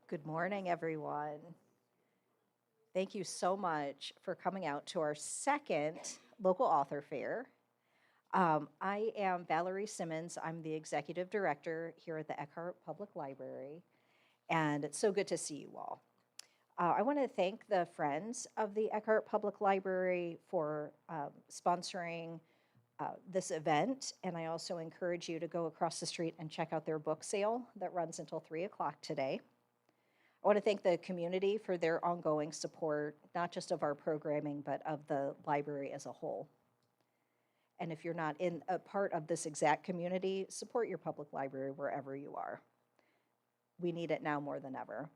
Good morning, everyone. Thank you so much for coming out to our second local author fair. I am Valerie Simmons. I'm the executive director here at the Eckhart Public Library, and it's so good to see you all. I want to thank the Friends of the Eckhart Public Library for sponsoring this event, and I also encourage you to go across the street and check out their book sale that runs until 3 o'clock today. I want to thank the community for their ongoing support, not just of our programming, but of the library as a whole. And if you're not in a part of this exact community, support your public library wherever you are. We need it now more than ever.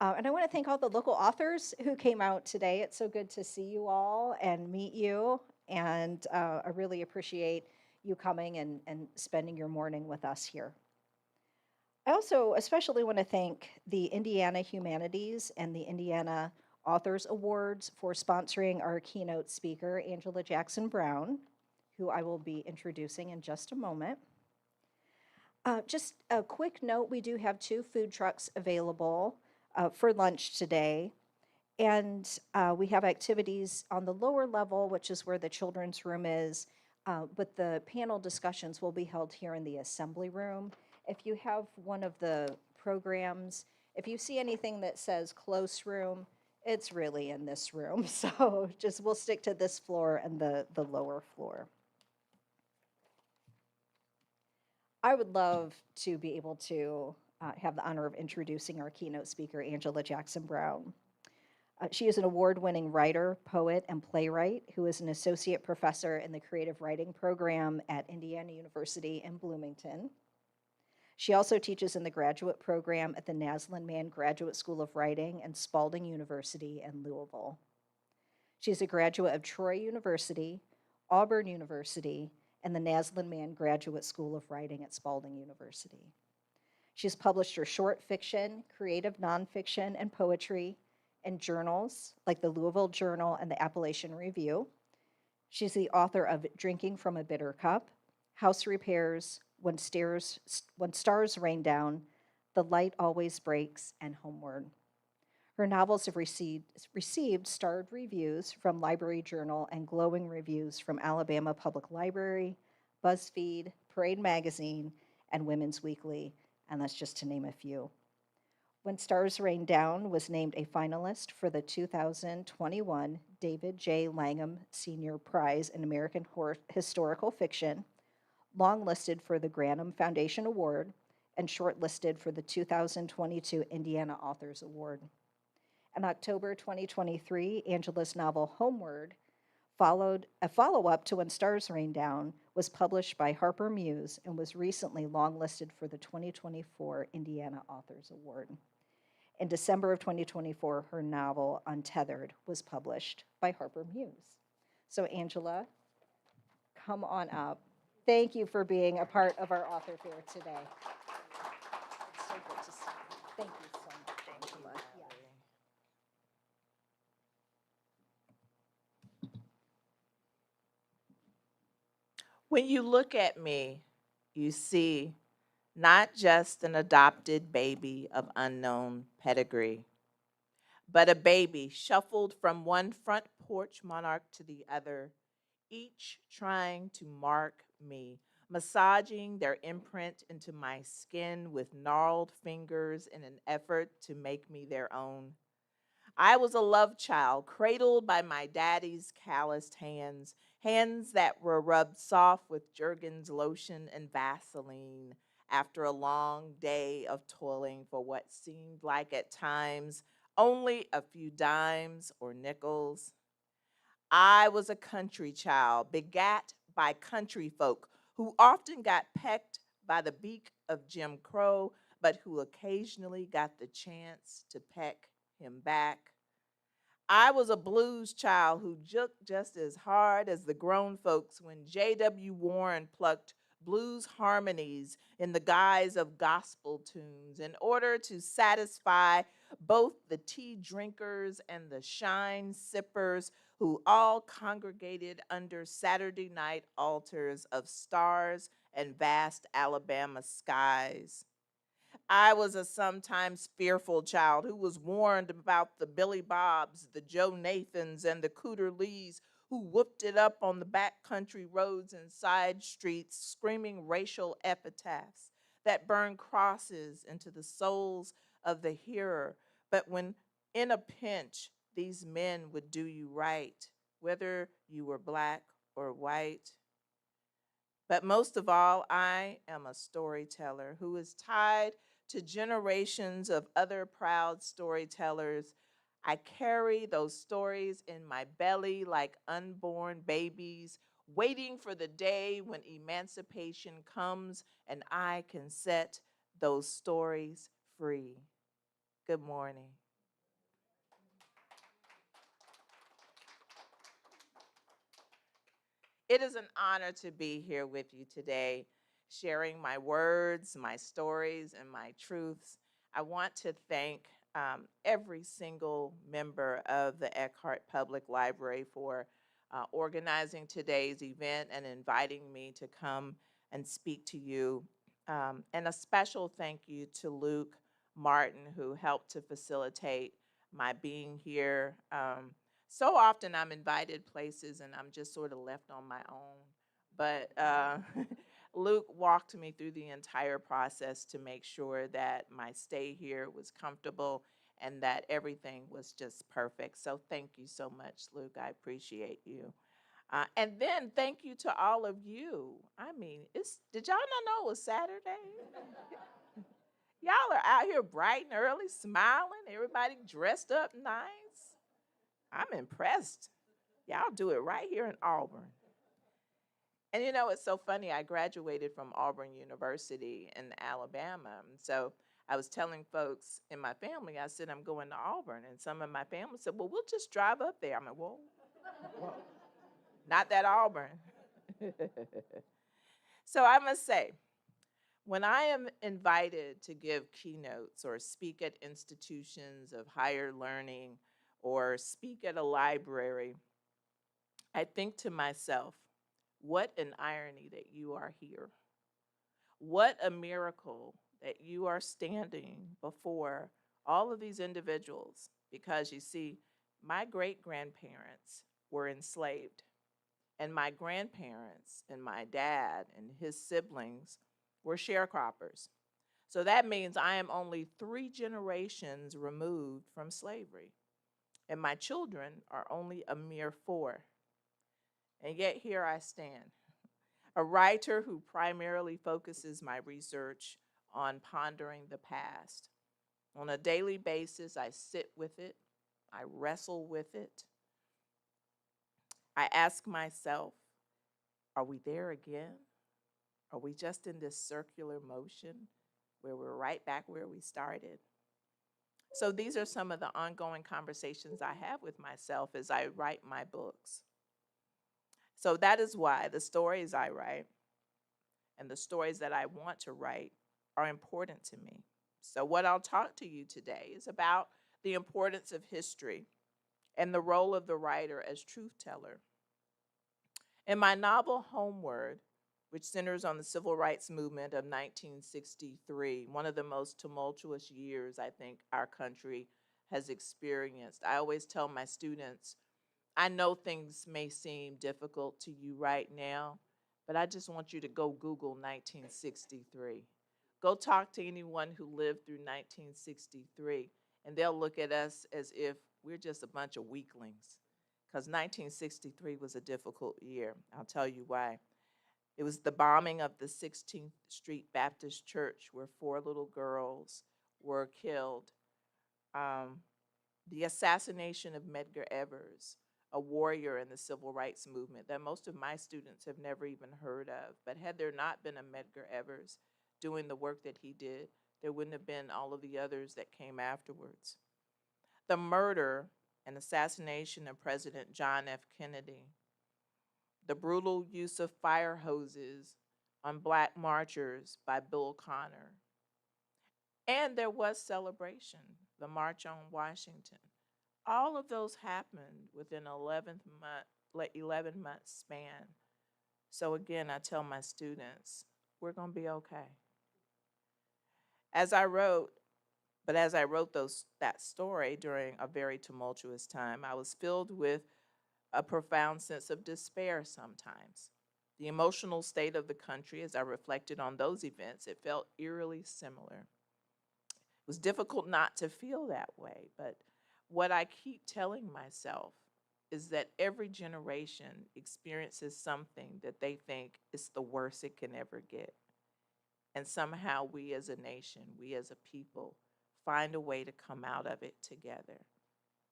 And I want to thank all the local authors who came out today. It's so good to see you all and meet you. And I really appreciate you coming and spending your morning with us here. I also especially want to thank the Indiana Humanities and the Indiana Authors Awards for sponsoring our keynote speaker, Angela Jackson Brown, who I will be introducing in just a moment. Just a quick note, we do have 2 food trucks available for lunch today. And we have activities on the lower level, which is where the children's room is, but the panel discussions will be held here in the assembly room. If you have one of the programs, if you see anything that says close room, it's really in this room. So just we'll stick to this floor and the lower floor. I would love to be able to have the honor of introducing our keynote speaker, Angela Jackson Brown. She is an award-winning writer, poet, and playwright who is an associate professor in the creative writing program at Indiana University in Bloomington. She also teaches in the graduate program at the Naslund-Mann Graduate School of Writing and Spalding University in Louisville. She's a graduate of Troy University, Auburn University, and the Naslund-Mann Graduate School of Writing at Spalding University. She's published her short fiction, creative nonfiction, and poetry in journals like the Louisville Journal and the Appalachian Review. She's the author of Drinking from a Bitter Cup, House Repairs, When Stars Rain Down, The Light Always Breaks, and Homeward. Her novels have received starred reviews from Library Journal and glowing reviews from Alabama Public Library, Buzzfeed, Parade Magazine, and Women's Weekly, and that's just to name a few. When Stars Rain Down was named a finalist for the 2021 David J. Langum Senior Prize in American Historical Fiction, longlisted for the Granum Foundation Award, and shortlisted for the 2022 Indiana Authors Award. In October 2023, Angela's novel Homeward, a follow-up to When Stars Rain Down, was published by Harper Muse and was recently longlisted for the 2024 Indiana Authors Award. In December of 2024, her novel Untethered was published by Harper Muse. So Angela, come on up. Thank you for being a part of our author fair today. It's so good to see you. Thank you so much, Angela. Yeah. When you look at me, you see not just an adopted baby of unknown pedigree, but a baby shuffled from one front porch monarch to the other, each trying to mark me, massaging their imprint into my skin with gnarled fingers in an effort to make me their own. I was a love child, cradled by my daddy's calloused hands, hands that were rubbed soft with Jergens lotion and Vaseline after a long day of toiling for what seemed like at times only a few dimes or nickels. I was a country child, begat by country folk who often got pecked by the beak of Jim Crow, but who occasionally got the chance to peck him back. I was a blues child who juked just as hard as the grown folks when J.W. Warren plucked blues harmonies in the guise of gospel tunes in order to satisfy both the tea drinkers and the shine sippers who all congregated under Saturday night altars of stars and vast Alabama skies. I was a sometimes fearful child who was warned about the Billy Bobs, the Joe Nathans, and the Cooter Lees who whooped it up on the backcountry roads and side streets, screaming racial epitaphs that burned crosses into the souls of the hearer. But when in a pinch, these men would do you right, whether you were black or white. But most of all, I am a storyteller who is tied to generations of other proud storytellers. I carry those stories in my belly like unborn babies, waiting for the day when emancipation comes and I can set those stories free. Good morning. It is an honor to be here with you today, sharing my words, my stories, and my truths. I want to thank every single member of the Eckhart Public Library for organizing today's event and inviting me to come and speak to you. And a special thank you to Luke Martin, who helped to facilitate my being here. So often I'm invited places and I'm just sort of left on my own. But Luke walked me through the entire process to make sure that my stay here was comfortable and that everything was just perfect. So thank you so much, Luke. I appreciate you. And then thank you to all of you. I mean, did y'all not know it was Saturday? Y'all are out here bright and early, smiling, everybody dressed up nice. I'm impressed. Y'all do it right here in Auburn. And you know, it's so funny. I graduated from Auburn University in Alabama. And so I was telling folks in my family, I said, I'm going to Auburn. And some of my family said, well, we'll just drive up there. I'm like, whoa, whoa. Not that Auburn. So I must say, when I am invited to give keynotes or speak at institutions of higher learning or speak at a library, I think to myself, what an irony that you are here. What a miracle that you are standing before all of these individuals because you see, my great grandparents were enslaved, and my grandparents and my dad and his siblings were sharecroppers. So that means I am only 3 generations removed from slavery, and my children are only a mere 4. And yet here I stand, a writer who primarily focuses my research on pondering the past. On a daily basis, I sit with it, I wrestle with it. I ask myself, are we there again? Are we just in this circular motion where we're right back where we started? So these are some of the ongoing conversations I have with myself as I write my books. So that is why the stories I write and the stories that I want to write are important to me. So what I'll talk to you today is about the importance of history and the role of the writer as truth teller. In my novel Homeward, which centers on the civil rights movement of 1963, one of the most tumultuous years I think our country has experienced, I always tell my students, I know things may seem difficult to you right now, but I just want you to go Google 1963. Go talk to anyone who lived through 1963, and they'll look at us as if we're just a bunch of weaklings, because 1963 was a difficult year. I'll tell you why. It was the bombing of the 16th Street Baptist Church where 4 little girls were killed. The assassination of Medgar Evers, a warrior in the civil rights movement that most of my students have never even heard of. But had there not been a Medgar Evers doing the work that he did, there wouldn't have been all of the others that came afterwards. The murder and assassination of President John F. Kennedy, the brutal use of fire hoses on black marchers by Bill Connor. And there was celebration, the March on Washington. All of those happened within 11 month span. So again, I tell my students, we're going to be okay. As I wrote, as I wrote that story during a very tumultuous time, I was filled with a profound sense of despair sometimes. The emotional state of the country, as I reflected on those events, it felt eerily similar. It was difficult not to feel that way, but what I keep telling myself is that every generation experiences something that they think is the worst it can ever get. And somehow we as a nation, we as a people, find a way to come out of it together.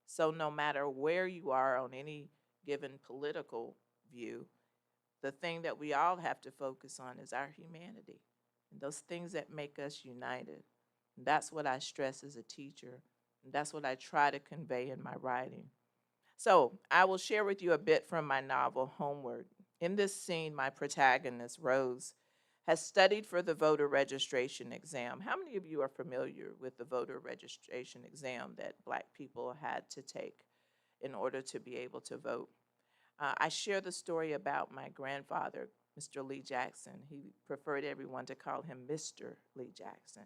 So no matter where you are on any given political view, the thing that we all have to focus on is our humanity and those things that make us united. And that's what I stress as a teacher, and that's what I try to convey in my writing. So I will share with you a bit from my novel, Homeward. In this scene, my protagonist, Rose, has studied for the voter registration exam. How many of you are familiar with the voter registration exam that Black people had to take in order to be able to vote? I share the story about my grandfather, Mr. Lee Jackson. He preferred everyone to call him Mr. Lee Jackson.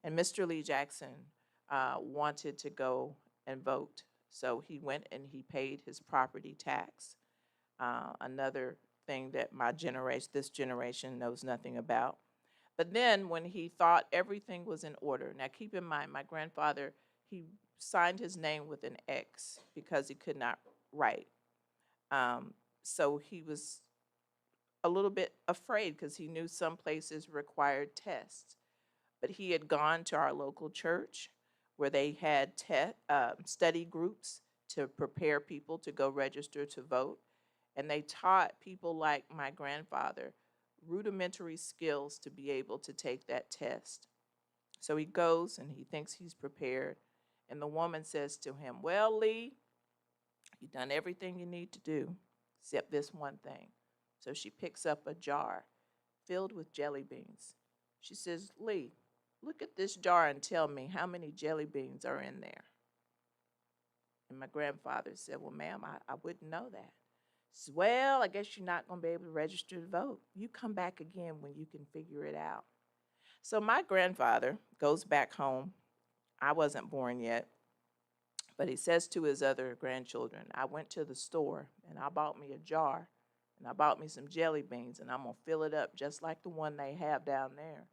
And Mr. Lee Jackson wanted to go and vote. So he went and he paid his property tax. Another thing that this generation knows nothing about. But then when he thought everything was in order, now keep in mind, my grandfather, he signed his name with an X because he could not write. So he was a little bit afraid because he knew some places required tests. But he had gone to our local church where they had study groups to prepare people to go register to vote. And they taught people like my grandfather rudimentary skills to be able to take that test. So he goes and he thinks he's prepared. And the woman says to him, "Well, Lee, you've done everything you need to do except this one thing." So she picks up a jar filled with jelly beans. She says, "Lee, look at this jar and tell me how many jelly beans are in there." And my grandfather said, "Well, ma'am, I wouldn't know that." She said, "Well, I guess you're not going to be able to register to vote. You come back again when you can figure it out." So my grandfather goes back home. I wasn't born yet. But he says to his other grandchildren, "I went to the store and I bought me a jar and I bought me some jelly beans and I'm going to fill it up just like the one they have down there.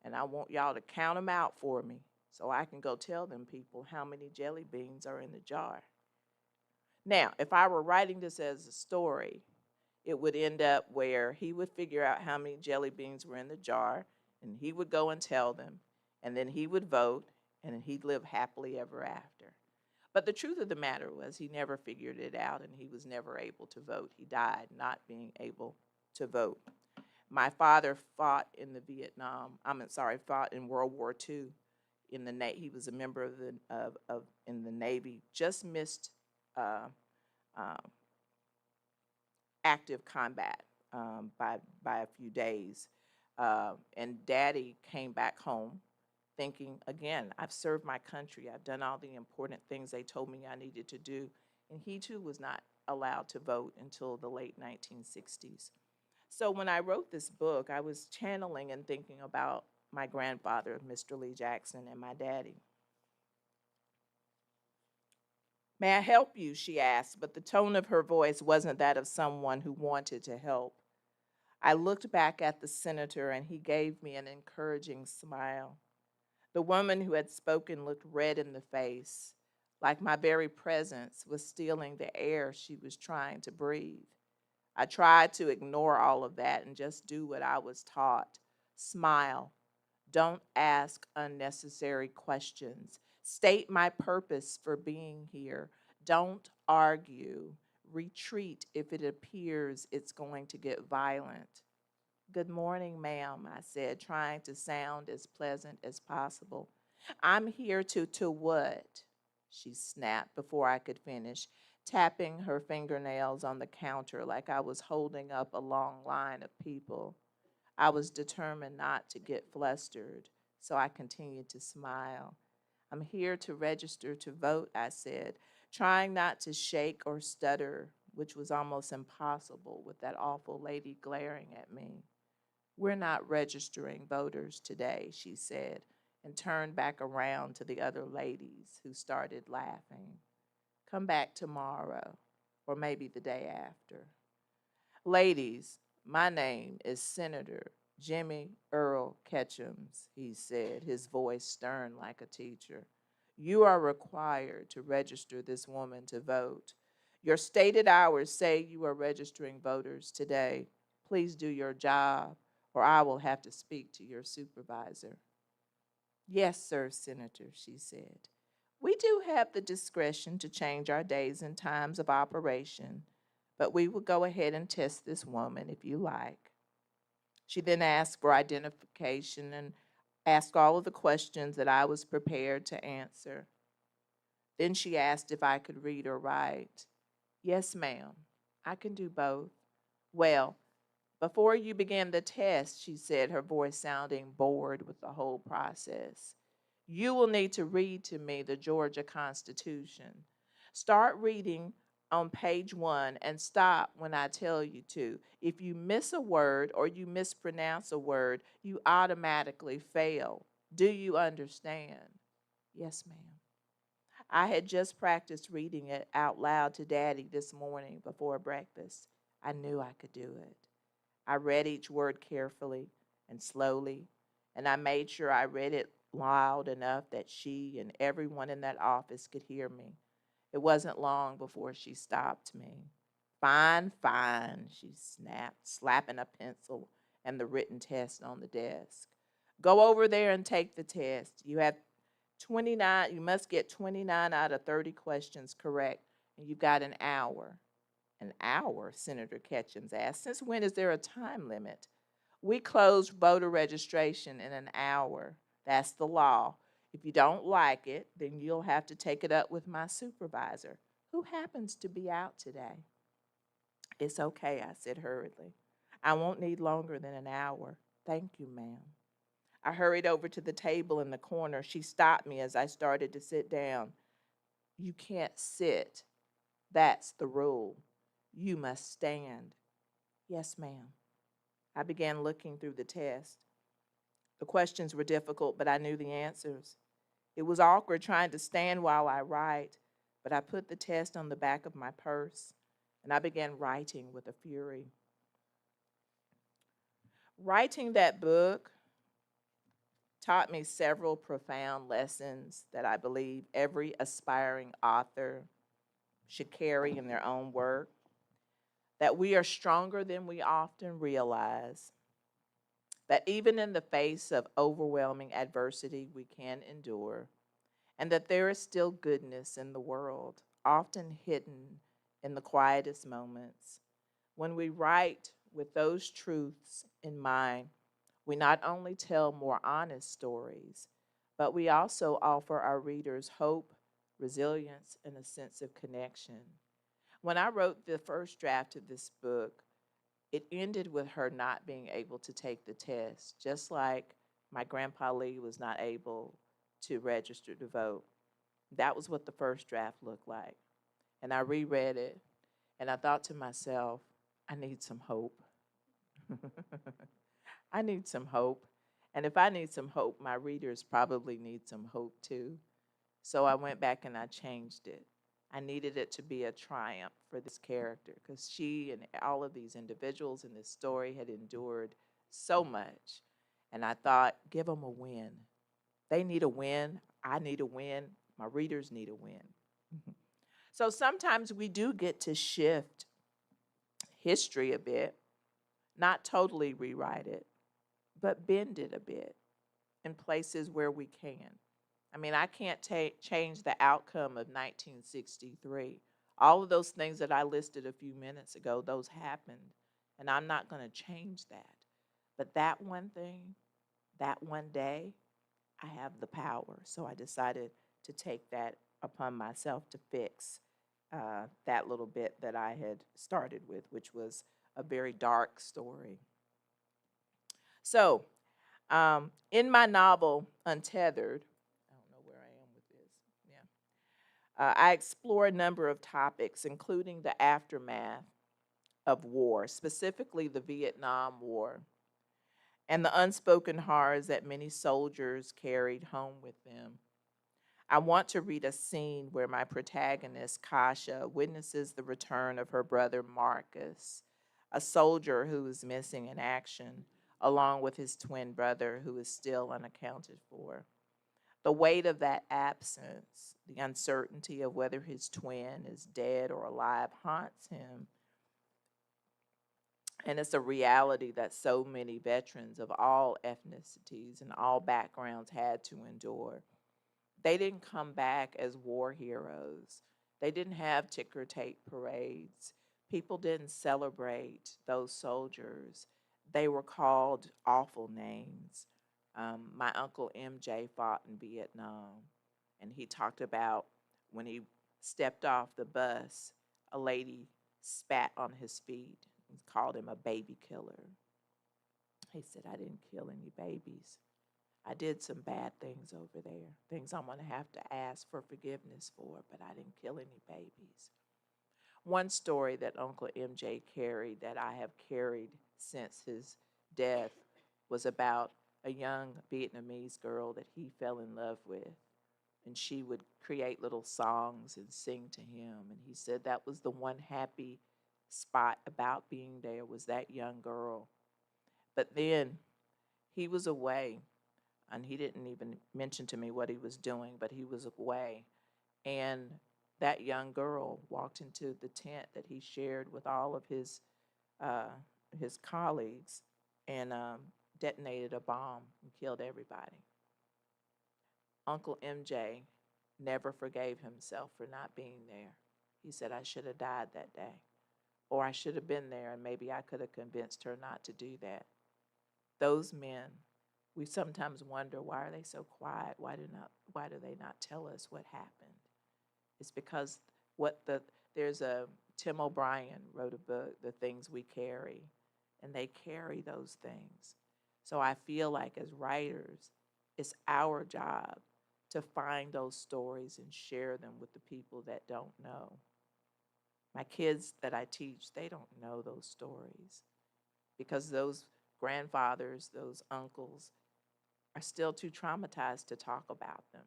And I want y'all to count them out for me so I can go tell them people how many jelly beans are in the jar." Now, if I were writing this as a story, it would end up where he would figure out how many jelly beans were in the jar and he would go and tell them, and then he would vote and then he'd live happily ever after. But the truth of the matter was he never figured it out and he was never able to vote. He died not being able to vote. My father fought in fought in World War II. He was a member in the Navy. Just missed active combat by a few days. And Daddy came back home thinking, again, I've served my country. I've done all the important things they told me I needed to do. And he too was not allowed to vote until the late 1960s. So when I wrote this book, I was channeling and thinking about my grandfather, Mr. Lee Jackson, and my daddy. "May I help you?" she asked, but the tone of her voice wasn't that of someone who wanted to help. I looked back at the senator and he gave me an encouraging smile. The woman who had spoken looked red in the face, like my very presence was stealing the air she was trying to breathe. I tried to ignore all of that and just do what I was taught. Smile. Don't ask unnecessary questions. State my purpose for being here. Don't argue. Retreat if it appears it's going to get violent. "Good morning, ma'am," I said, trying to sound as pleasant as possible. "I'm here to what?" she snapped before I could finish, tapping her fingernails on the counter like I was holding up a long line of people. I was determined not to get flustered, so I continued to smile. "I'm here to register to vote," I said, trying not to shake or stutter, which was almost impossible with that awful lady glaring at me. "We're not registering voters today," she said, and turned back around to the other ladies who started laughing. Come back tomorrow, or maybe the day after. Ladies, my name is Senator Jimmy Earl Ketchums, he said, his voice stern like a teacher. You are required to register this woman to vote. Your stated hours say you are registering voters today. Please do your job, or I will have to speak to your supervisor. Yes, sir, Senator, she said. We do have the discretion to change our days and times of operation, but we will go ahead and test this woman if you like. She then asked for identification and asked all of the questions that I was prepared to answer. Then she asked if I could read or write. Yes, ma'am, I can do both. Well, before you begin the test, she said, her voice sounding bored with the whole process, you will need to read to me the Georgia Constitution. Start reading on page 1 and stop when I tell you to. If you miss a word or you mispronounce a word, you automatically fail. Do you understand? Yes, ma'am. I had just practiced reading it out loud to Daddy this morning before breakfast. I knew I could do it. I read each word carefully and slowly, and I made sure I read it loud enough that she and everyone in that office could hear me. It wasn't long before she stopped me. Fine, fine, she snapped, slapping a pencil and the written test on the desk. Go over there and take the test. You must get 29 out of 30 questions correct, and you've got an hour. An hour, Senator Ketchums asked. Since when is there a time limit? We close voter registration in an hour. That's the law. If you don't like it, then you'll have to take it up with my supervisor, who happens to be out today. It's okay, I said hurriedly. I won't need longer than an hour. Thank you, ma'am. I hurried over to the table in the corner. She stopped me as I started to sit down. You can't sit. That's the rule. You must stand. Yes, ma'am. I began looking through the test. The questions were difficult, but I knew the answers. It was awkward trying to stand while I write, but I put the test on the back of my purse, and I began writing with a fury. Writing that book taught me several profound lessons that I believe every aspiring author should carry in their own work. That we are stronger than we often realize, that even in the face of overwhelming adversity, we can endure, and that there is still goodness in the world, often hidden in the quietest moments. When we write with those truths in mind, we not only tell more honest stories, but we also offer our readers hope, resilience, and a sense of connection. When I wrote the first draft of this book, it ended with her not being able to take the test, just like my grandpa Lee was not able to register to vote. That was what the first draft looked like. And I reread it, and I thought to myself, I need some hope. I need some hope. And if I need some hope, my readers probably need some hope too. So I went back and I changed it. I needed it to be a triumph for this character because she and all of these individuals in this story had endured so much. And I thought, give them a win. They need a win. I need a win. My readers need a win. So sometimes we do get to shift history a bit, not totally rewrite it, but bend it a bit in places where we can. I mean, I can't change the outcome of 1963. All of those things that I listed a few minutes ago, those happened, and I'm not going to change that. But that one thing, that one day, I have the power. So I decided to take that upon myself to fix that little bit that I had started with, which was a very dark story. So, in my novel, Untethered, I don't know where I am with this. Yeah. I explore a number of topics, including the aftermath of war, specifically the Vietnam War. and the unspoken horrors that many soldiers carried home with them. I want to read a scene where my protagonist, Kasha, witnesses the return of her brother Marcus, a soldier who is missing in action, along with his twin brother who is still unaccounted for. The weight of that absence, the uncertainty of whether his twin is dead or alive, haunts him. And it's a reality that so many veterans of all ethnicities and all backgrounds had to endure. They didn't come back as war heroes. They didn't have ticker tape parades. People didn't celebrate those soldiers. They were called awful names. My uncle MJ fought in Vietnam, and he talked about when he stepped off the bus, a lady spat on his feet and called him a baby killer. He said, I didn't kill any babies. I did some bad things over there, things I'm going to have to ask for forgiveness for, but I didn't kill any babies. One story that Uncle MJ carried that I have carried since his death was about a young Vietnamese girl that he fell in love with. And she would create little songs and sing to him. And he said that was the one happy spot about being there was that young girl. But then he was away, and he didn't even mention to me what he was doing, but he was away. And that young girl walked into the tent that he shared with all of his colleagues and detonated a bomb and killed everybody. Uncle MJ never forgave himself for not being there. He said, I should have died that day, or I should have been there, and maybe I could have convinced her not to do that. Those men, we sometimes wonder, why are they so quiet? Why do they not tell us what happened? It's because Tim O'Brien wrote a book, The Things We Carry, and they carry those things. So I feel like as writers, it's our job to find those stories and share them with the people that don't know. My kids that I teach, they don't know those stories because those grandfathers, those uncles are still too traumatized to talk about them.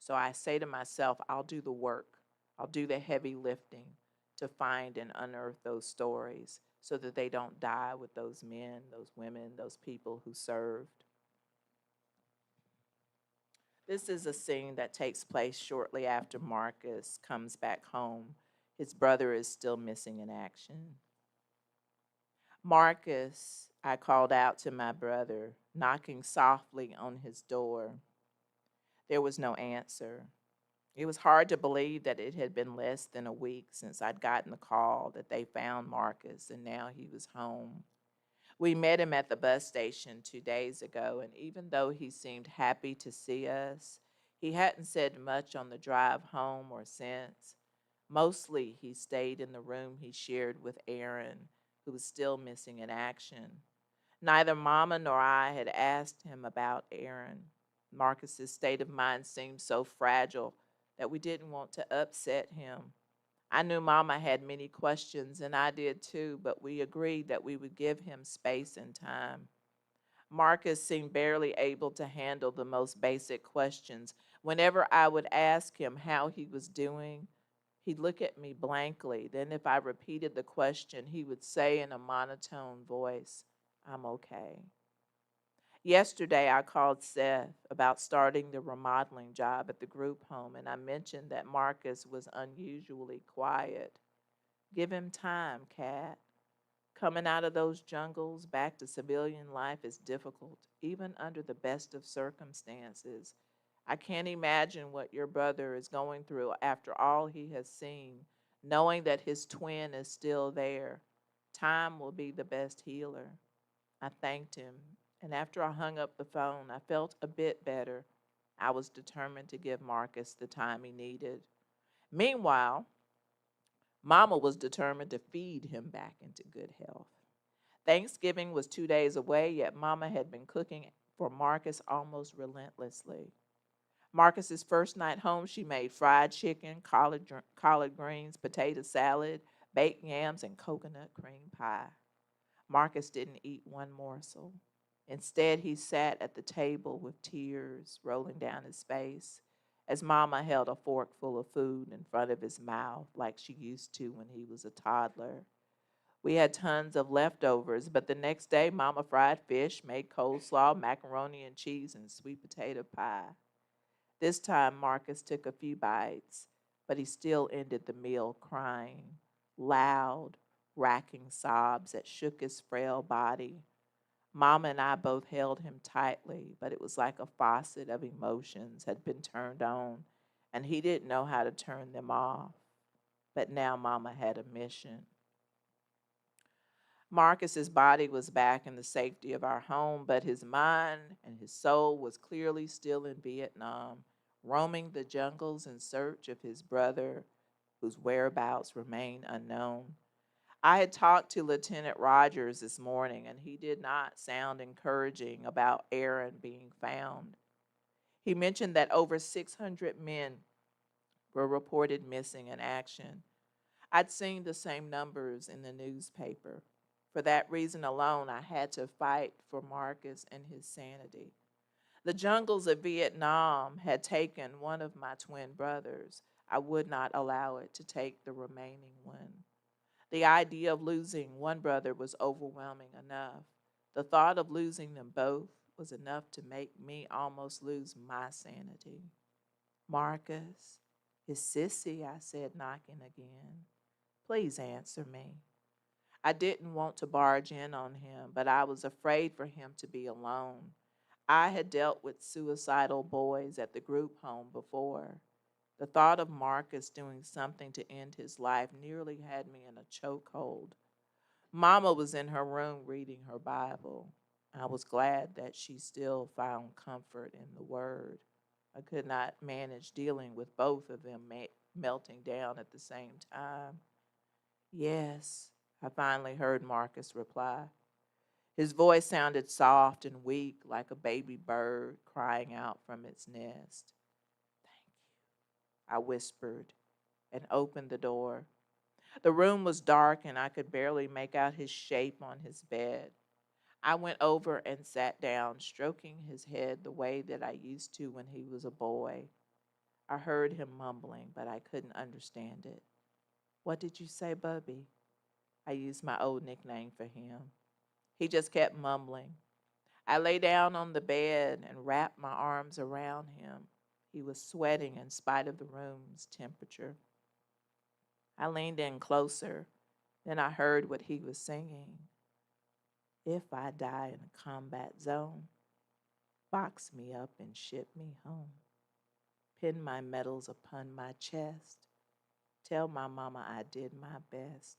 So I say to myself, I'll do the work. I'll do the heavy lifting to find and unearth those stories so that they don't die with those men, those women, those people who served. This is a scene that takes place shortly after Marcus comes back home. His brother is still missing in action. Marcus, I called out to my brother, knocking softly on his door. There was no answer. It was hard to believe that it had been less than a week since I'd gotten the call that they found Marcus and now he was home. We met him at the bus station 2 days ago, and even though he seemed happy to see us, he hadn't said much on the drive home or since. Mostly, he stayed in the room he shared with Aaron, who was still missing in action. Neither Mama nor I had asked him about Aaron. Marcus's state of mind seemed so fragile that we didn't want to upset him. I knew Mama had many questions, and I did too, but we agreed that we would give him space and time. Marcus seemed barely able to handle the most basic questions. Whenever I would ask him how he was doing, he'd look at me blankly. Then if I repeated the question, he would say in a monotone voice, I'm okay. Yesterday, I called Seth about starting the remodeling job at the group home, and I mentioned that Marcus was unusually quiet. Give him time, Kat. Coming out of those jungles back to civilian life is difficult, even under the best of circumstances. I can't imagine what your brother is going through after all he has seen, knowing that his twin is still there. Time will be the best healer. I thanked him, and after I hung up the phone, I felt a bit better. I was determined to give Marcus the time he needed. Meanwhile, Mama was determined to feed him back into good health. Thanksgiving was 2 days away, yet Mama had been cooking for Marcus almost relentlessly. Marcus's first night home, she made fried chicken, collard greens, potato salad, baked yams, and coconut cream pie. Marcus didn't eat one morsel. Instead, he sat at the table with tears rolling down his face as Mama held a fork full of food in front of his mouth like she used to when he was a toddler. We had tons of leftovers, but the next day, Mama fried fish, made coleslaw, macaroni and cheese, and sweet potato pie. This time, Marcus took a few bites, but he still ended the meal crying, loud, racking sobs that shook his frail body. Mama and I both held him tightly, but it was like a faucet of emotions had been turned on, and he didn't know how to turn them off. But now Mama had a mission. Marcus's body was back in the safety of our home, but his mind and his soul was clearly still in Vietnam, roaming the jungles in search of his brother, whose whereabouts remain unknown. I had talked to Lieutenant Rogers this morning, and he did not sound encouraging about Aaron being found. He mentioned that over 600 men were reported missing in action. I'd seen the same numbers in the newspaper. For that reason alone, I had to fight for Marcus and his sanity. The jungles of Vietnam had taken one of my twin brothers. I would not allow it to take the remaining one. The idea of losing one brother was overwhelming enough. The thought of losing them both was enough to make me almost lose my sanity. Marcus, is Sissy, I said, knocking again. Please answer me. I didn't want to barge in on him, but I was afraid for him to be alone. I had dealt with suicidal boys at the group home before. The thought of Marcus doing something to end his life nearly had me in a chokehold. Mama was in her room reading her Bible. I was glad that she still found comfort in the Word. I could not manage dealing with both of them melting down at the same time. Yes, I finally heard Marcus reply. His voice sounded soft and weak, like a baby bird crying out from its nest. Thank you, I whispered and opened the door. The room was dark and I could barely make out his shape on his bed. I went over and sat down, stroking his head the way that I used to when he was a boy. I heard him mumbling, but I couldn't understand it. What did you say, Bubby? I used my old nickname for him. He just kept mumbling. I lay down on the bed and wrapped my arms around him. He was sweating in spite of the room's temperature. I leaned in closer. Then I heard what he was singing. If I die in a combat zone, box me up and ship me home. Pin my medals upon my chest. Tell my mama I did my best.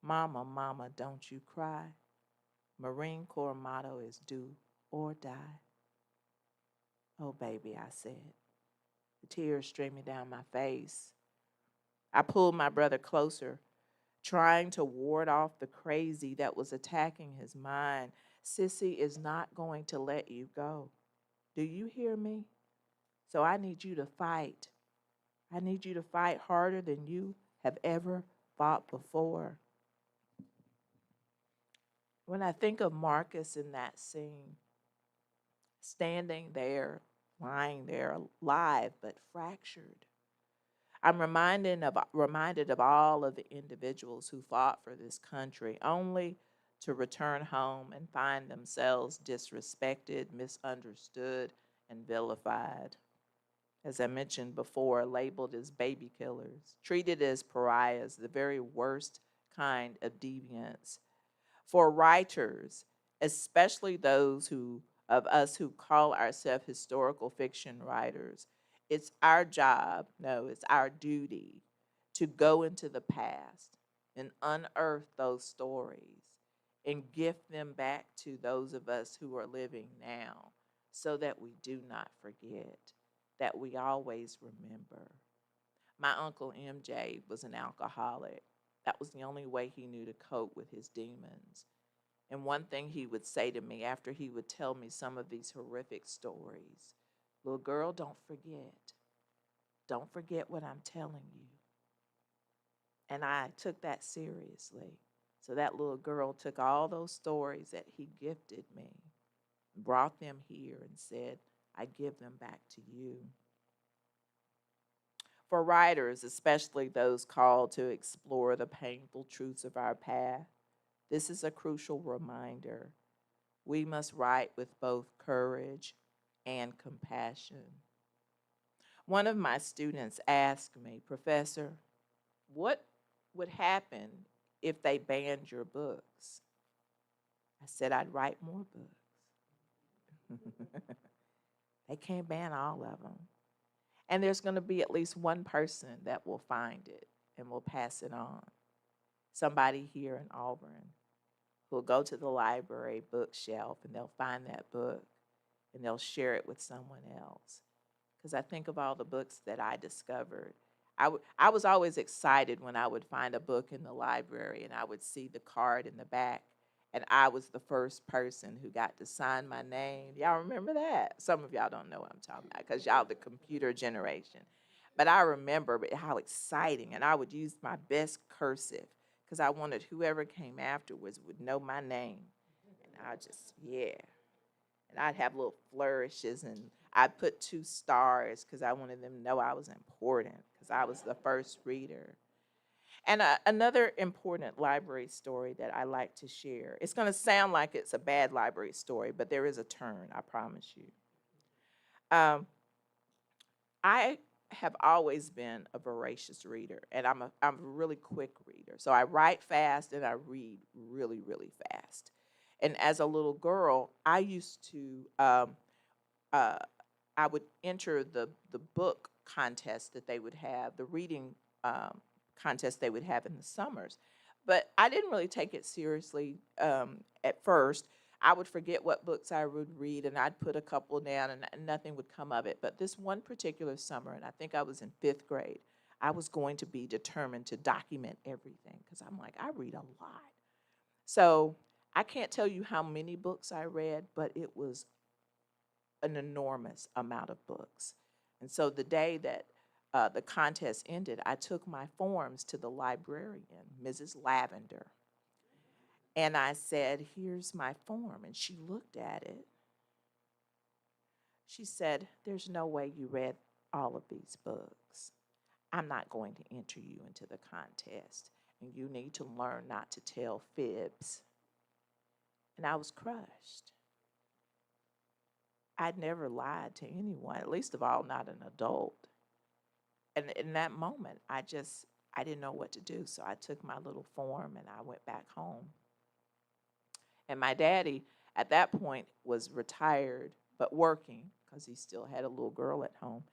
Mama, mama, don't you cry. Marine Corps motto is do or die. Oh, baby, I said, the tears streaming down my face. I pulled my brother closer, trying to ward off the crazy that was attacking his mind. Sissy is not going to let you go. Do you hear me? So I need you to fight. I need you to fight harder than you have ever fought before. When I think of Marcus in that scene, standing there, lying there, alive but fractured, I'm reminded of all of the individuals who fought for this country only to return home and find themselves disrespected, misunderstood, and vilified. As I mentioned before, labeled as baby killers, treated as pariahs, the very worst kind of deviance. For writers, especially those of us who call ourselves historical fiction writers, it's our job, no, it's our duty to go into the past and unearth those stories and gift them back to those of us who are living now so that we do not forget, that we always remember. My Uncle MJ was an alcoholic. That was the only way he knew to cope with his demons. And one thing he would say to me after he would tell me some of these horrific stories, little girl, don't forget. Don't forget what I'm telling you. And I took that seriously. So that little girl took all those stories that he gifted me brought them here and said, I give them back to you. For writers, especially those called to explore the painful truths of our path, this is a crucial reminder. We must write with both courage and compassion. One of my students asked me, Professor, what would happen if they banned your books? I said, I'd write more books. They can't ban all of them. And there's going to be at least one person that will find it and will pass it on. Somebody here in Auburn who will go to the library bookshelf and they'll find that book and they'll share it with someone else. Because I think of all the books that I discovered. I was always excited when I would find a book in the library and I would see the card in the back and I was the first person who got to sign my name. Y'all remember that? Some of y'all don't know what I'm talking about because y'all the computer generation. But I remember how exciting, and I would use my best cursive because I wanted whoever came afterwards would know my name. And I just, yeah. And I'd have little flourishes, and I'd put 2 stars because I wanted them to know I was important because I was the first reader. And another important library story that I like to share. It's going to sound like it's a bad library story, but there is a turn, I promise you. I have always been a voracious reader, and I'm a really quick reader. So I write fast and I read really, really fast. And as a little girl, I used to, I would enter the book contest that they would have, the reading contest they would have in the summers. But I didn't really take it seriously at first. I would forget what books I would read, and I'd put a couple down, and nothing would come of it. But this one particular summer, and I think I was in 5th grade, I was going to be determined to document everything because I'm like, I read a lot. So I can't tell you how many books I read, but it was an enormous amount of books. And so the day that the contest ended, I took my forms to the librarian, Mrs. Lavender. And I said, here's my form. And she looked at it. She said, there's no way you read all of these books. I'm not going to enter you into the contest. And you need to learn not to tell fibs. And I was crushed. I'd never lied to anyone, at least of all not an adult. And in that moment, I didn't know what to do. So I took my little form and I went back home. And my daddy, at that point, was retired, but working because he still had a little girl at home.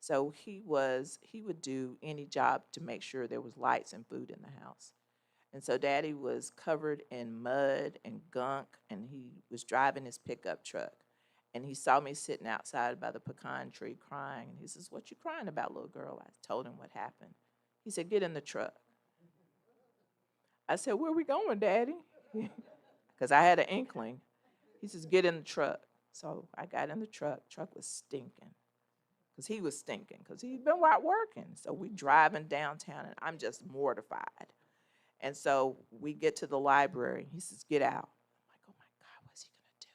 So he would do any job to make sure there was lights and food in the house. And so Daddy was covered in mud and gunk, and he was driving his pickup truck. And he saw me sitting outside by the pecan tree crying. And he says, what you crying about, little girl? I told him what happened. He said, get in the truck. I said, where are we going, Daddy? Because I had an inkling. He says, get in the truck. So I got in the truck. Truck was stinking. Because he was stinking. Because he'd been out working. So we driving downtown, and I'm just mortified. And so we get to the library. He says, get out. I'm like, oh, my God, what's he going to do?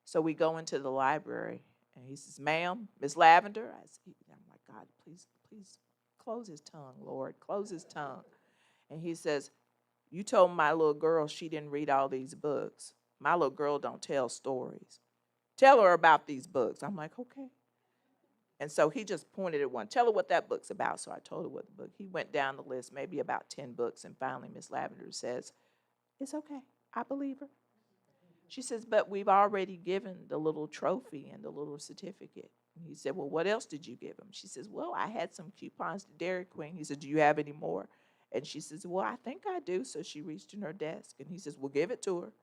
So we go into the library, and he says, ma'am, Miss Lavender. I'm like, God, please close his tongue, Lord. Close his tongue. And he says, you told my little girl she didn't read all these books. My little girl don't tell stories. Tell her about these books. I'm like, okay. And so he just pointed at one. Tell her what that book's about. So I told her what the book. He went down the list, maybe about 10 books, and finally Miss Lavender says, it's okay. I believe her. She says, but we've already given the little trophy and the little certificate. And he said, well, what else did you give him? She says, well, I had some coupons to Dairy Queen. He said, do you have any more? And she says, well, I think I do. So she reached in her desk, and he says, well, give it to her.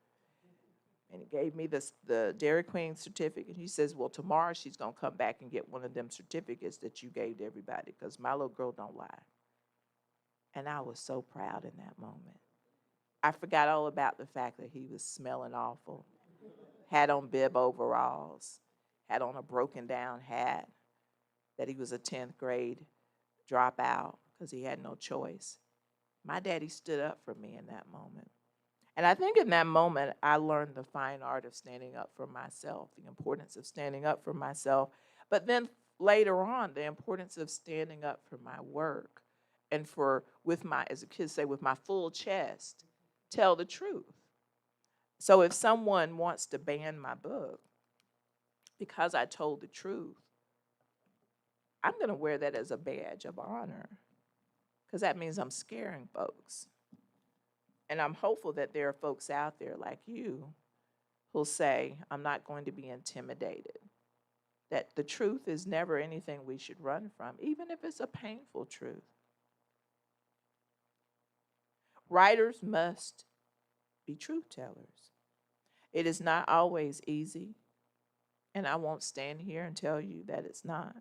And he gave me the Dairy Queen certificate. He says, well, tomorrow she's going to come back and get one of them certificates that you gave to everybody because my little girl don't lie. And I was so proud in that moment. I forgot all about the fact that he was smelling awful, had on bib overalls, had on a broken down hat, that he was a 10th grade dropout because he had no choice. My daddy stood up for me in that moment. And I think in that moment, I learned the fine art of standing up for myself, the importance of standing up for myself. But then later on, the importance of standing up for my work and for, with my, as the kids say, with my full chest, tell the truth. So if someone wants to ban my book because I told the truth, I'm going to wear that as a badge of honor because that means I'm scaring folks. And I'm hopeful that there are folks out there like you who'll say, I'm not going to be intimidated. That the truth is never anything we should run from, even if it's a painful truth. Writers must be truth tellers. It is not always easy, and I won't stand here and tell you that it's not.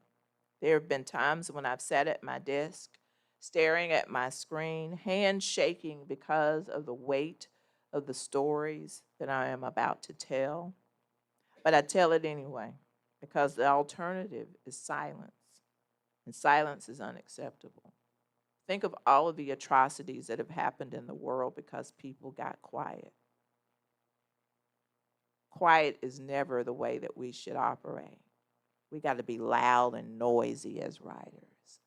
There have been times when I've sat at my desk, staring at my screen, hands shaking because of the weight of the stories that I am about to tell. But I tell it anyway, because the alternative is silence, and silence is unacceptable. Think of all of the atrocities that have happened in the world because people got quiet. Quiet is never the way that we should operate. We got to be loud and noisy as writers.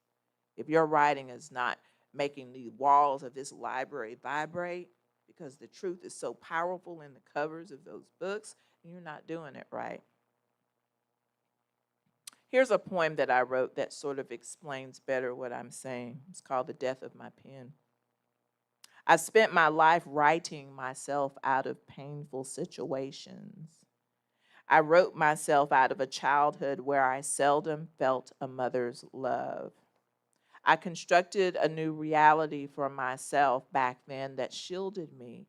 If your writing is not making the walls of this library vibrate because the truth is so powerful in the covers of those books, you're not doing it right. Here's a poem that I wrote that sort of explains better what I'm saying. It's called The Death of My Pen. I spent my life writing myself out of painful situations. I wrote myself out of a childhood where I seldom felt a mother's love. I constructed a new reality for myself back then that shielded me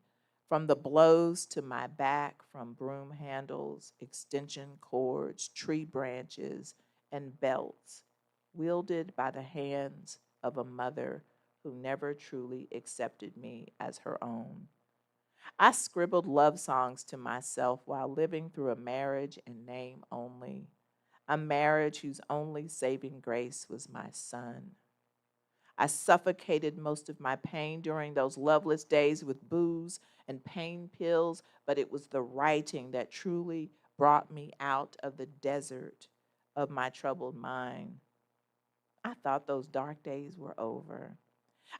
from the blows to my back from broom handles, extension cords, tree branches, and belts, wielded by the hands of a mother who never truly accepted me as her own. I scribbled love songs to myself while living through a marriage in name only, a marriage whose only saving grace was my son. I suffocated most of my pain during those loveless days with booze and pain pills, but it was the writing that truly brought me out of the desert of my troubled mind. I thought those dark days were over.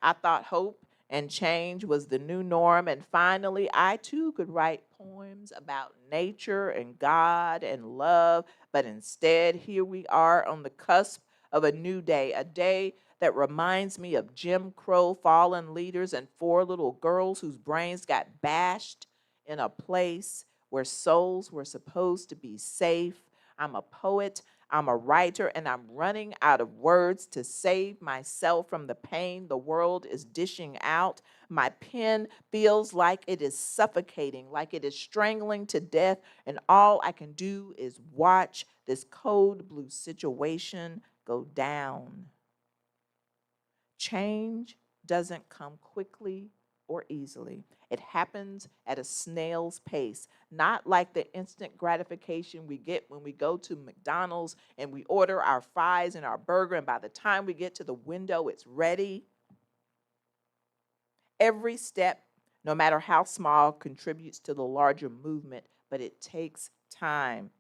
I thought hope and change was the new norm, and finally I too could write poems about nature and God and love, but instead here we are on the cusp of a new day, a day that reminds me of Jim Crow fallen leaders and four little girls whose brains got bashed in a place where souls were supposed to be safe. I'm a poet, I'm a writer, and I'm running out of words to save myself from the pain the world is dishing out. My pen feels like it is suffocating, like it is strangling to death, and all I can do is watch this cold blue situation go down. Change doesn't come quickly or easily. It happens at a snail's pace, not like the instant gratification we get when we go to McDonald's and we order our fries and our burger, and by the time we get to the window, it's ready. Every step, no matter how small, contributes to the larger movement, but it takes time.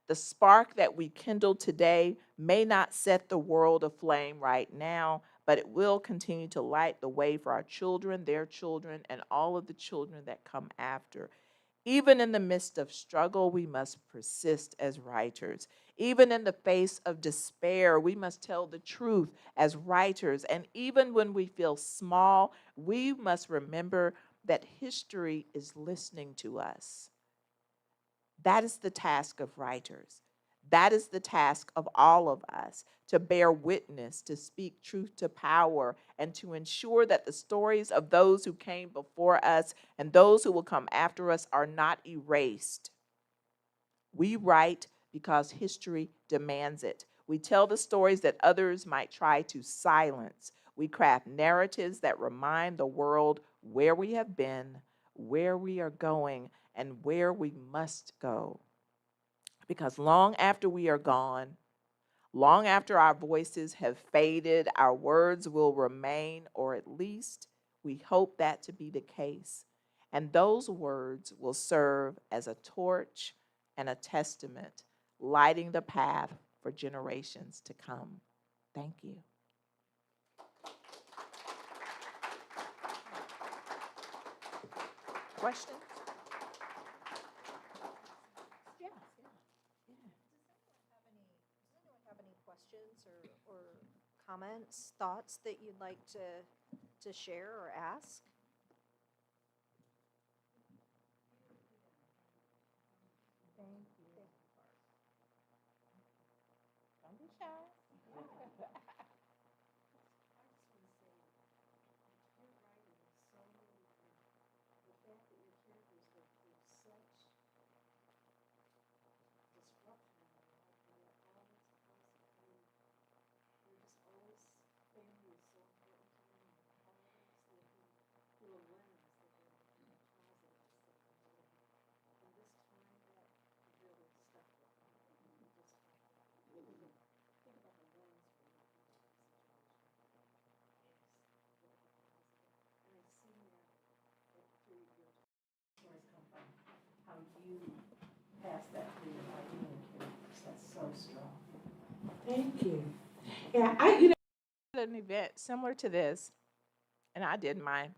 The spark that we kindle today may not set the world aflame right now, but it will continue to light the way for our children, their children, and all of the children that come after. Even in the midst of struggle, we must persist as writers. Even in the face of despair, we must tell the truth as writers. And even when we feel small, we must remember that history is listening to us. That is the task of writers. That is the task of all of us, to bear witness, to speak truth to power, and to ensure that the stories of those who came before us and those who will come after us are not erased. We write because history demands it. We tell the stories that others might try to silence. We craft narratives that remind the world where we have been, where we are going, and where we must go. Because long after we are gone, long after our voices have faded, our words will remain, or at least we hope that to be the case. And those words will serve as a torch and a testament, lighting the path for generations to come. Thank you. Questions? Yeah. Does anyone have any questions or comments, thoughts that you'd like to share or ask? Thank you. Don't be shy. How you pass that through your writing and characters. That's so strong. Thank you. Yeah, At an event similar to this, and I did my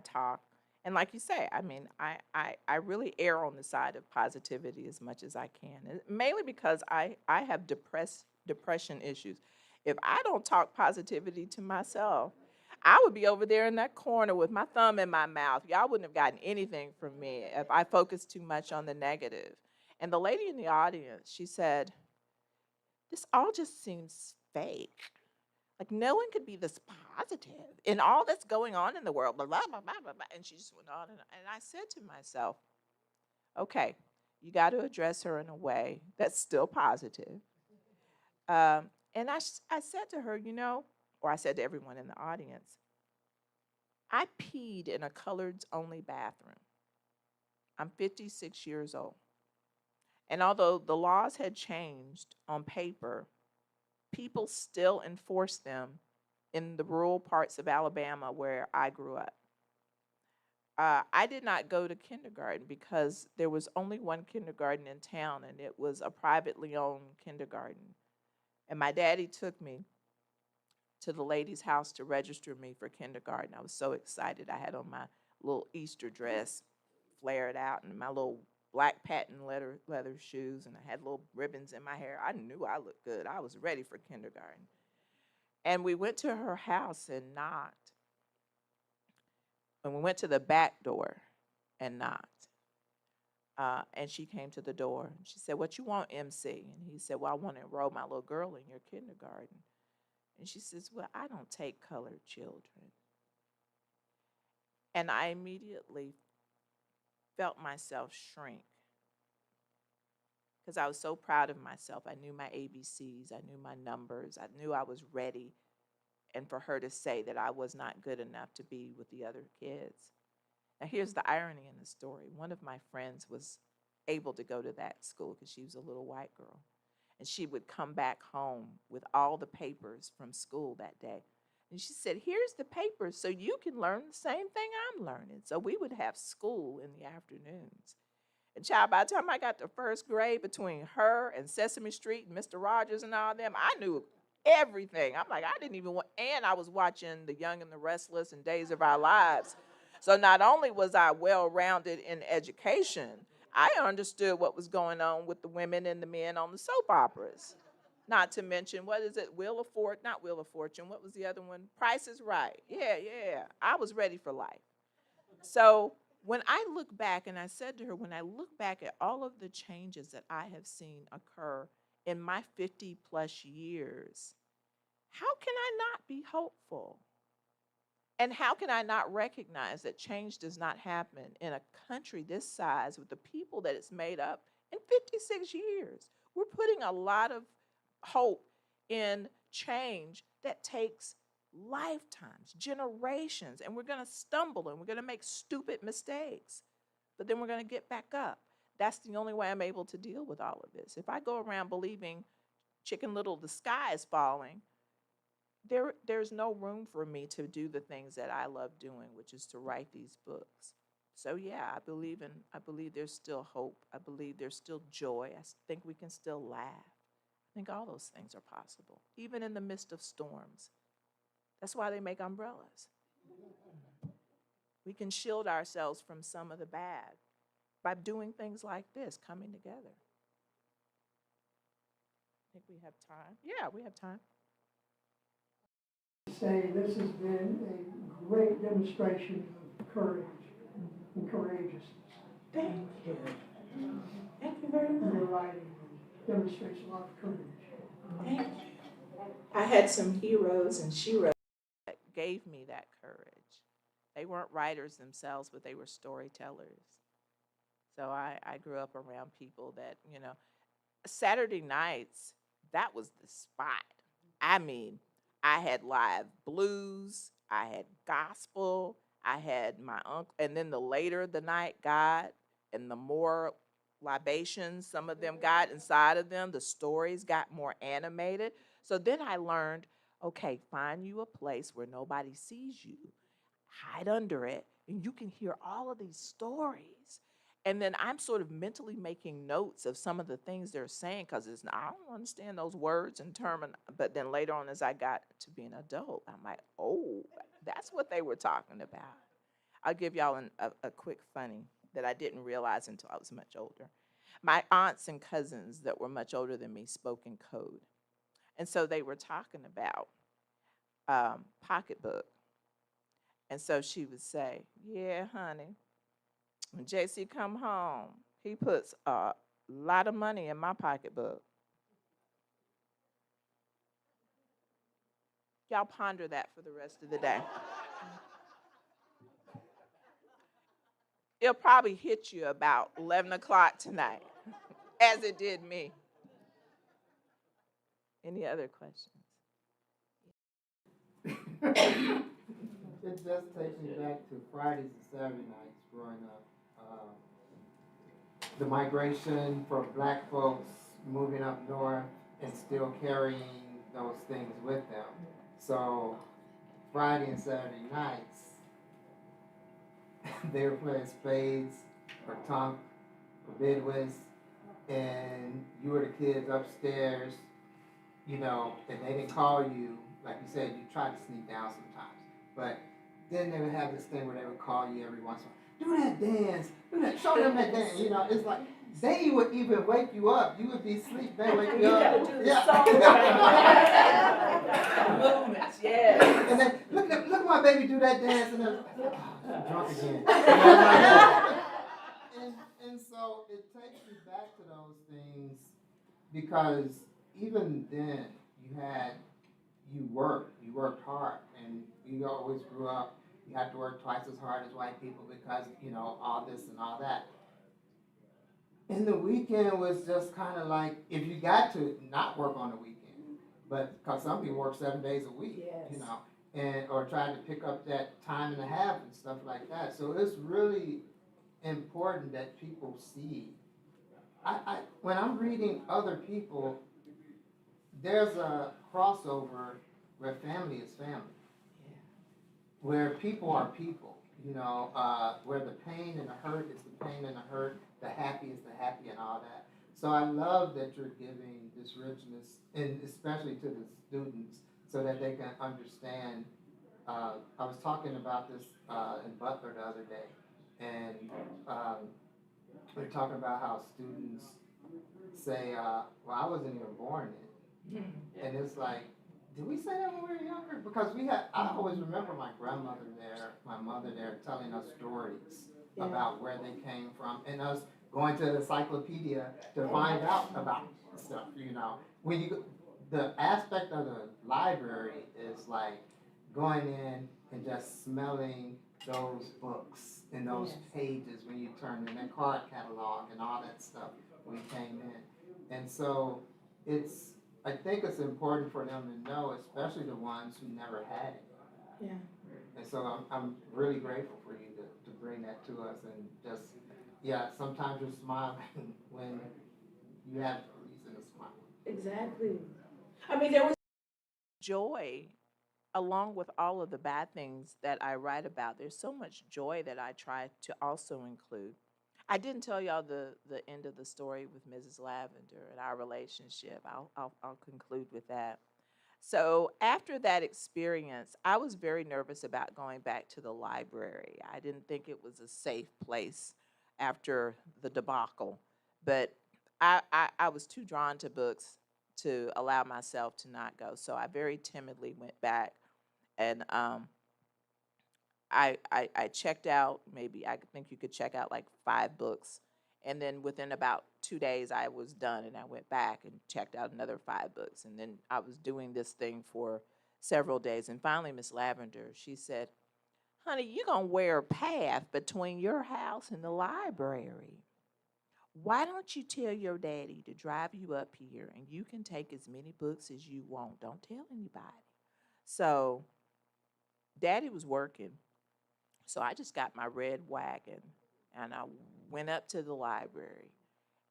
talk. And like you say, I mean, I really err on the side of positivity as much as I can, and mainly because I have depression issues. If I don't talk positivity to myself, I would be over there in that corner with my thumb in my mouth. Y'all wouldn't have gotten anything from me if I focused too much on the negative. And the lady in the audience, she said, "This all just seems fake. Like, no one could be this positive in all that's going on in the world." Blah, blah, blah, blah, blah, blah. And she just went on. And I said to myself, okay, you got to address her in a way that's still positive. And I said to her, you know, or I said to everyone in the audience, I peed in a colored only bathroom. I'm 56 years old. And although the laws had changed on paper, people still enforce them in the rural parts of Alabama where I grew up. I did not go to kindergarten because there was only one kindergarten in town, and it was a privately owned kindergarten. And my daddy took me to the lady's house to register me for kindergarten. I was so excited. I had on my little Easter dress, flared out, and my little black patent leather shoes, and I had little ribbons in my hair. I knew I looked good. I was ready for kindergarten. And we went to her house and knocked. And we went to the back door and knocked. And she came to the door. She said, "What you want, MC?" And he said, "Well, I want to enroll my little girl in your kindergarten." And she says, "Well, I don't take colored children." And I immediately felt myself shrink because I was so proud of myself. I knew my ABCs, I knew my numbers, I knew I was ready. And for her to say that I was not good enough to be with the other kids. Now, here's the irony in the story. One of my friends was able to go to that school because she was a little white girl. And she would come back home with all the papers from school that day. And she said, "Here's the papers so you can learn the same thing I'm learning." So we would have school in the afternoons. And child, by the time I got to first grade, between her and Sesame Street and Mr. Rogers and all them, I knew everything. I'm like, I didn't even want, and I was watching The Young and the Restless and Days of Our Lives. So not only was I well-rounded in education, I understood what was going on with the women and the men on the soap operas. Not to mention, what is it, not Wheel of Fortune, what was the other one? Price is Right. Yeah. I was ready for life. So when I look back, and I said to her, when I look back at all of the changes that I have seen occur in my 50 plus years, how can I not be hopeful? And how can I not recognize that change does not happen in a country this size with the people that it's made up in 56 years? We're putting a lot of hope in change that takes lifetimes, generations, and we're going to stumble and we're going to make stupid mistakes, but then we're going to get back up. That's the only way I'm able to deal with all of this. If I go around believing Chicken Little, the sky is falling, there's no room for me to do the things that I love doing, which is to write these books. So yeah, I believe there's still hope. I believe there's still joy. Think we can still laugh. I think all those things are possible, even in the midst of storms. That's why they make umbrellas. We can shield ourselves from some of the bad by doing things like this, coming together. I think we have time. Yeah, we have time. Say this has been a great demonstration of courage and courageousness. Thank you. Thank you very Your much. writing demonstrates a lot of courage. Thank you. I had some heroes and sheroes That gave me that courage. They weren't writers themselves, but they were storytellers. So I grew up around people that, Saturday nights, that was the spot. I mean, I had live blues, I had gospel, I had my uncle, and then the later the night got, and the more libations some of them got inside of them, the stories got more animated. So then I learned, okay, find you a place where nobody sees you, hide under it, and you can hear all of these stories. And then I'm sort of mentally making notes of some of the things they're saying because I don't understand those words and terms. But then later on, as I got to be an adult, I'm like, oh, that's what they were talking about. I'll give y'all a quick funny that I didn't realize until I was much older. My aunts and cousins that were much older than me spoke in code. And so they were talking about pocketbook. And so she would say, yeah, honey, when JC come home, he puts a lot of money in my pocketbook. Y'all ponder that for the rest of the day. It'll probably hit you about 11 o'clock tonight, as it did me. Any other questions? It just takes me back to Fridays and Saturday nights growing up. The migration for black folks moving up north and still carrying those things with them. So Friday and Saturday nights, they were playing spades or tonk or bidwiz, and you were the kids upstairs, and they didn't call you. Like you said, you tried to sneak down sometimes. But then they would have this thing where they would call you every once in a while. Do that dance. Do that. Show them that dance. It's like they would even wake you up. You would be asleep. They wake you up. gotta do the Yeah. song movements, yes. And then look at my baby do that dance, and then I'm drunk again. And so it takes you back to those things because even then you worked hard, and you always grew up. You had to work twice as hard as white people because all this and all that. And the weekend was just kind of like if you got to not work on the weekend, but because some people work 7 days a week, Yes. and or try to pick up that time and a half and stuff like that. So it's really important that people see. When I'm reading other people, there's a crossover where family is family, where people are people, where the pain and the hurt is the pain and the hurt, the happy is the happy and all that. So I love that you're giving this richness, and especially to the students, so that they can understand. I was talking about this in Butler the other day, and we we're talking about how students say, well, I wasn't even born then. And it's like, did we say that when we were younger? Because I always remember my grandmother there, my mother there, telling us stories about where they came from, and us going to the encyclopedia to find out about stuff, When the aspect of the library is like going in and just smelling those books and those pages when you turn in that card catalog and all that stuff when we came in. And so I think it's important for them to know, especially the ones who never had it. Yeah. And so I'm really grateful for you to bring that to us, and just, sometimes you're smiling when you have a reason to smile. Exactly. I mean, there was Joy along with all of the bad things that I write about, there's so much joy that I try to also include. I didn't tell y'all the end of the story with Mrs. Lavender and our relationship. I'll conclude with that. So after that experience, I was very nervous about going back to the library. I didn't think it was a safe place after the debacle, but I was too drawn to books to allow myself to not go. So I very timidly went back, and I checked out, maybe I think you could check out like 5 books. And then within about 2 days, I was done, and I went back and checked out another 5 books. And then I was doing this thing for several days. And finally, Miss Lavender, she said, honey, you're going to wear a path between your house and the library. Why don't you tell your daddy to drive you up here, and you can take as many books as you want. Don't tell anybody. So daddy was working. So I just got my red wagon, and I went up to the library,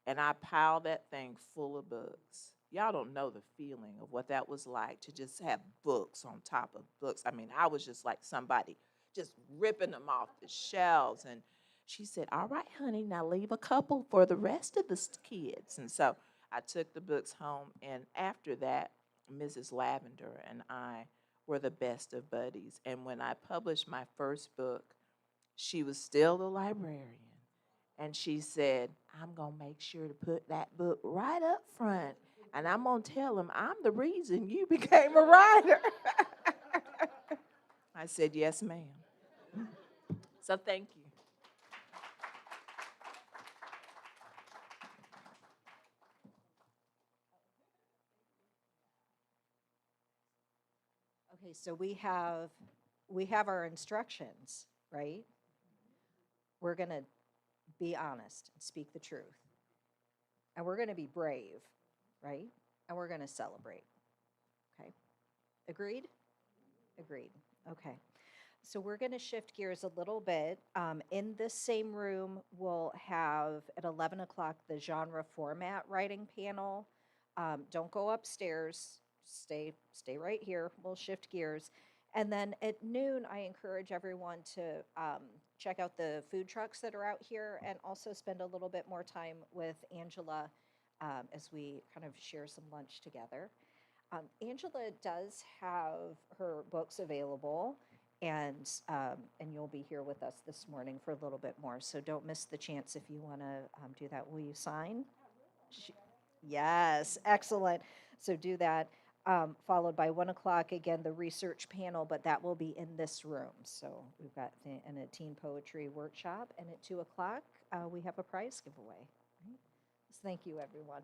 and I piled that thing full of books. Y'all don't know the feeling of what that was like, to just have books on top of books. I mean, I was just like somebody just ripping them off the shelves. And she said, all right, honey, now leave a couple for the rest of the kids. And so I took the books home, and after that, Mrs. Lavender and I were the best of buddies. And when I published my first book, she was still the librarian. And she said, I'm going to make sure to put that book right up front. And I'm going to tell him I'm the reason you became a writer. I said, yes, ma'am. So thank you. Okay, so we have our instructions, right? We're going to be honest and speak the truth. And we're going to be brave, right? And we're going to celebrate. Okay. Agreed? Agreed. Okay. So we're going to shift gears a little bit. In this same room, we'll have at 11 o'clock the genre format writing panel. Don't go upstairs. Stay right here. We'll shift gears. And then at noon, I encourage everyone to check out the food trucks that are out here, and also spend a little bit more time with Angela as we kind of share some lunch together. Angela does have her books available, and you'll be here with us this morning for a little bit more. So don't miss the chance if you want to do that. Will you sign? Yes, excellent. So do that. Followed by 1 o'clock, again, the research panel, but that will be in this room. So we've got in a teen poetry workshop, and at 2 o'clock, we have a prize giveaway. Right? So thank you, everyone.